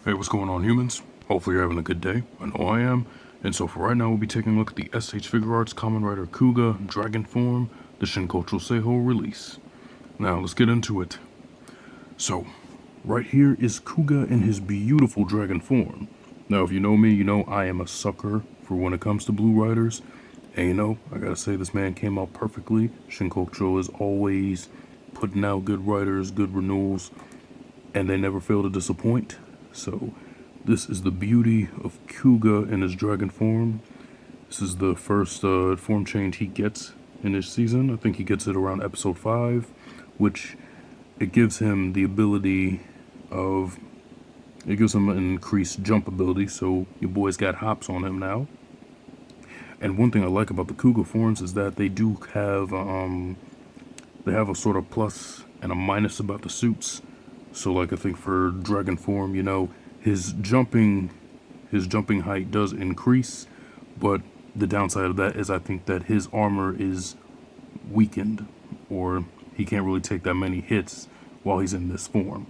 Hey, what's going on, humans? Hopefully you're having a good day. I know I am. And so for right now, we'll be taking a look at the SH Figuarts Kamen Rider Kuuga Dragon Form, the Shinkoucchou Seihou release. Now, let's get into it. So, right here is Kuuga in his beautiful dragon form. Now, if you know me, you know I am a sucker for when it comes to Blue Riders. And you know, I gotta say, this man came out perfectly. Shinkoucchou is always putting out good riders, good renewals, and they never fail to disappoint. So, this is the beauty of Kuuga in his dragon form. This is the first form change he gets in this season. I think he gets it around episode 5, which it gives him the ability of, it gives him an increased jump ability, so your boy's got hops on him now. And one thing I like about the Kuuga forms is that they do have, they have a sort of plus and a minus about the suits. So like I think for dragon form, you know, his jumping height does increase, but the downside of that is I think that his armor is weakened, or he can't really take that many hits while he's in this form.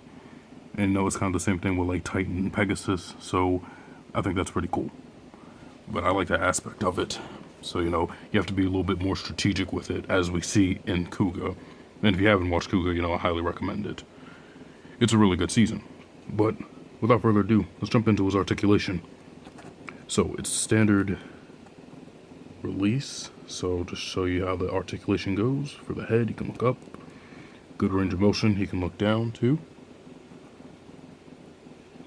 And you know, it's kind of the same thing with like Titan and Pegasus, so I think that's pretty cool. But I like that aspect of it. So, you know, you have to be a little bit more strategic with it, as we see in Kuuga. And if you haven't watched Kuuga, you know, I highly recommend it. It's a really good season. But without further ado, let's jump into his articulation. So it's standard release. So just show you how the articulation goes. For the head, you can look up. Good range of motion, he can look down too.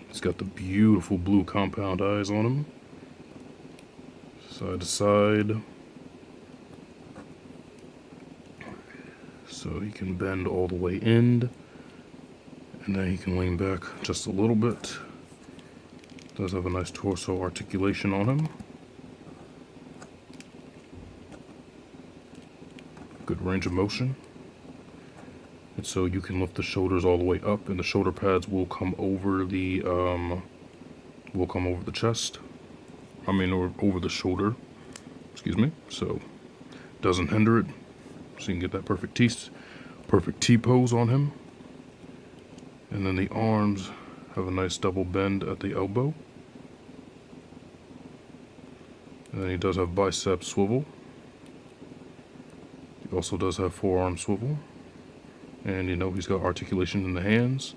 He's got the beautiful blue compound eyes on him. Side to side. So he can bend all the way in. And then he can lean back just a little bit. Does have a nice torso articulation on him. Good range of motion. And so you can lift the shoulders all the way up, and the shoulder pads will come over the chest. Or over the shoulder. Excuse me. So doesn't hinder it. So you can get that perfect T pose on him. And then the arms have a nice double bend at the elbow. And then he does have bicep swivel. He also does have forearm swivel. And you know, he's got articulation in the hands.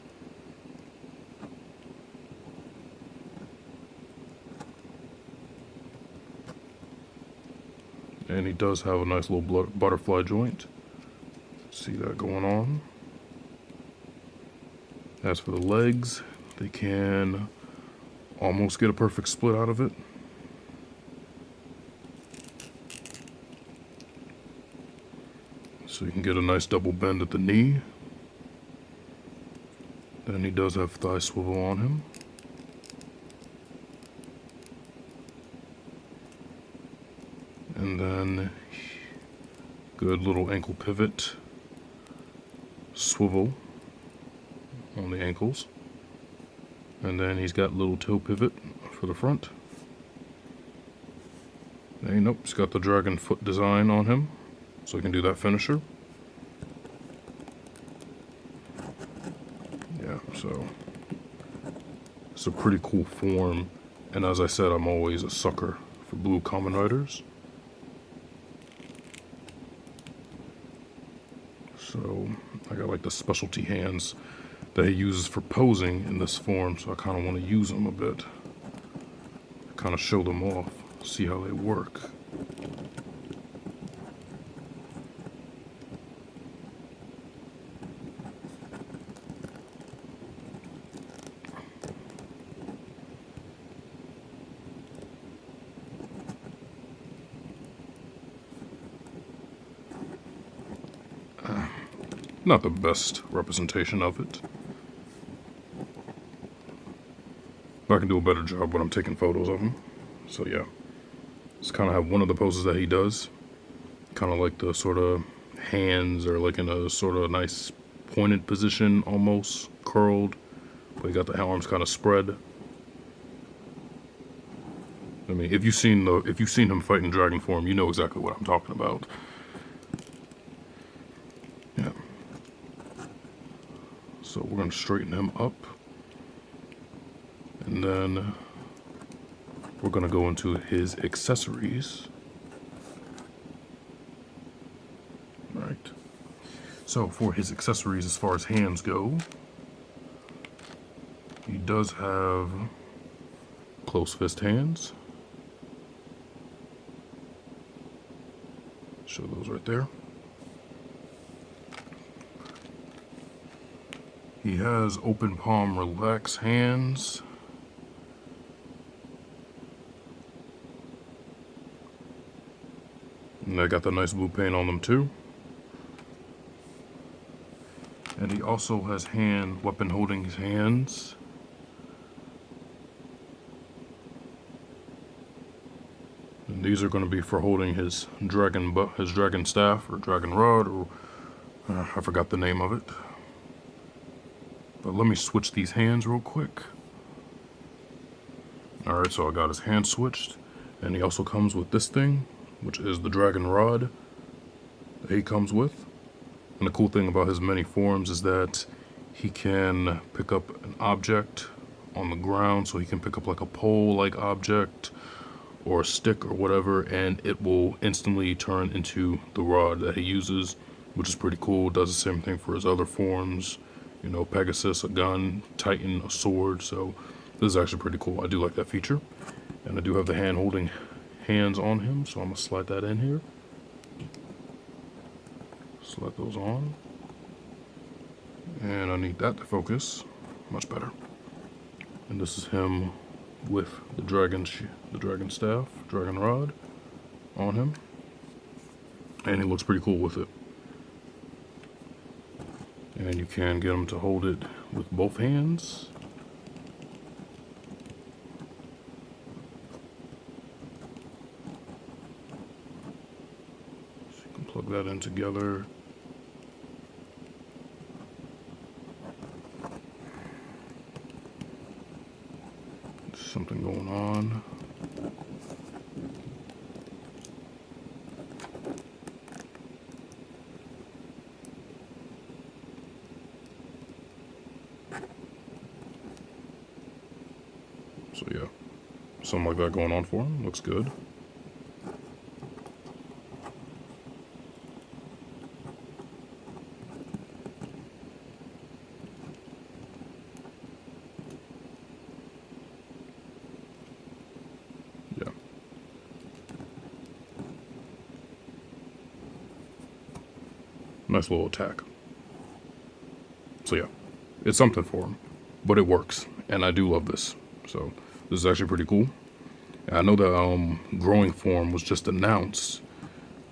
And he does have a nice little butterfly joint. See that going on. As for the legs, they can almost get a perfect split out of it. So you can get a nice double bend at the knee. Then he does have thigh swivel on him. And then good little ankle pivot swivel on the ankles. And then he's got little toe pivot for the front. And nope, he's got the dragon foot design on him, so he can do that finisher. Yeah, so it's a pretty cool form. And as I said, I'm always a sucker for blue Kamen Riders. So I got like the specialty hands that he uses for posing in this form, so I kind of want to use them a bit. Kind of show them off, see how they work. Not the best representation of it. But I can do a better job when I'm taking photos of him. So yeah. Just kind of have one of the poses that he does. Kind of like the sort of hands are like in a sort of nice pointed position, almost curled. But he got the arms kind of spread. I mean, if you've seen him fight in dragon form, you know exactly what I'm talking about. Yeah. So we're going to straighten him up. And then we're going to go into his accessories. Right. So for his accessories, as far as hands go, he does have close fist hands. Show those right there. He has open palm relaxed hands. And they got the nice blue paint on them too. And he also has weapon holding hands. And these are going to be for holding his dragon staff or dragon rod, or I forgot the name of it. But let me switch these hands real quick. Alright, so I got his hand switched. And he also comes with this thing, which is the dragon rod that he comes with. And the cool thing about his many forms is that he can pick up an object on the ground, so he can pick up like a pole-like object or a stick or whatever, and it will instantly turn into the rod that he uses, which is pretty cool. Does the same thing for his other forms, you know, Pegasus, a gun, Titan, a sword. So this is actually pretty cool. I do like that feature. And I do have the hand holding hands on him, so I'm gonna slide that in here. Slide those on. And I need that to focus. Much better. And this is him with the dragon staff, dragon rod on him. And he looks pretty cool with it. And you can get him to hold it with both hands. So you can plug that in together. Something going on. So yeah, something like that going on for him. Looks good. Yeah. Nice little attack. So yeah, it's something for him, but it works, and I do love this. So this is actually pretty cool. I know that growing form was just announced.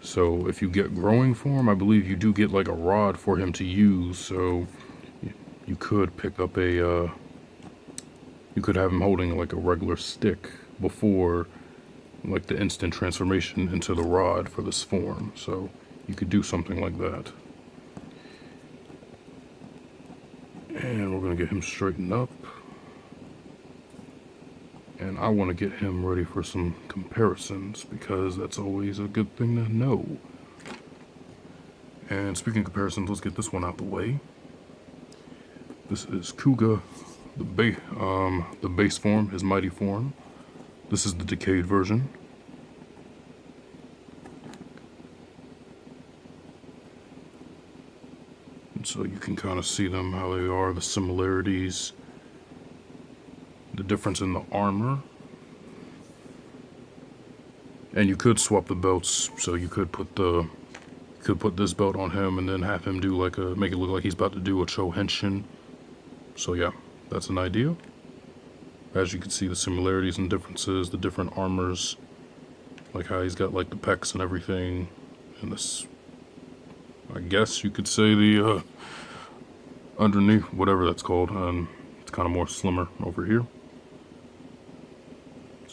So if you get growing form, I believe you do get like a rod for him to use. So you could pick up you could have him holding like a regular stick before like the instant transformation into the rod for this form. So you could do something like that. And we're gonna get him straightened up. And I want to get him ready for some comparisons, because that's always a good thing to know. And speaking of comparisons, let's get this one out the way. This is Kuuga, the base form, his mighty form. This is the decayed version. And so you can kind of see them, how they are, the similarities. The difference in the armor. And you could swap the belts, so you could put this belt on him and then have him do like make it look like he's about to do a Chohenshin. So yeah, that's an idea. As you can see, the similarities and differences, the different armors, like how he's got like the pecs and everything, and this, I guess you could say the underneath, whatever that's called, and it's kind of more slimmer over here.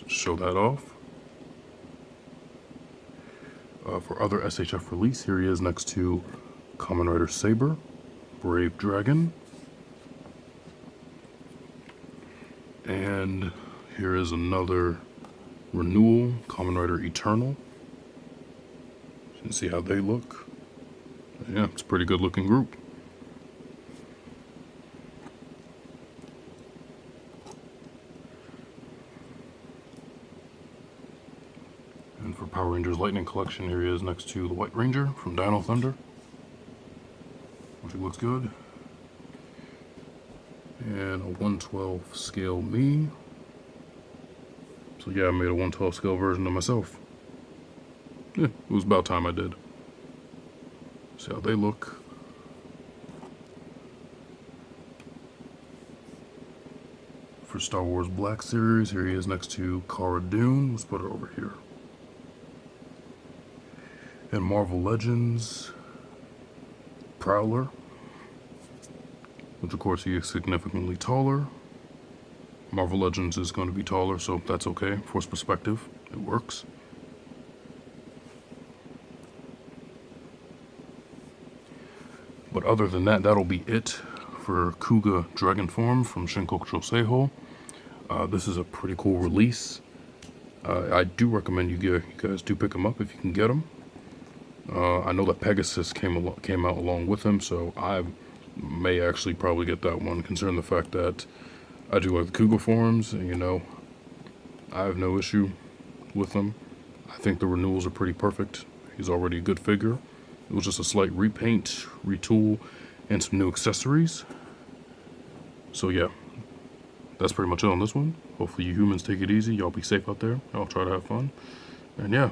Show that off. For other SHF release, here he is next to Kamen Rider Saber, Brave Dragon. And here is another renewal, Kamen Rider Eternal. You can see how they look. Yeah, it's a pretty good looking group. Power Rangers Lightning Collection. Here he is next to the White Ranger from Dino Thunder, which looks good. And a 112 scale me. So yeah, I made a 112 scale version of myself. Yeah, it was about time I did. See how they look. For Star Wars Black Series, here he is next to Cara Dune. Let's put it over here. And Marvel Legends, Prowler, which of course he is significantly taller. Marvel Legends is going to be taller, so that's okay. Force perspective, it works. But other than that, that'll be it for Kuuga Dragon Form from Shinkoucchou Seihou. This is a pretty cool release. I do recommend you guys do pick them up if you can get them. I know that Pegasus came out along with him, so I may actually probably get that one, considering the fact that I do like the Kuuga forms, and you know, I have no issue with them. I think the renewals are pretty perfect. He's already a good figure. It was just a slight repaint, retool, and some new accessories. So yeah, that's pretty much it on this one. Hopefully you humans take it easy. Y'all be safe out there. Y'all try to have fun. And yeah.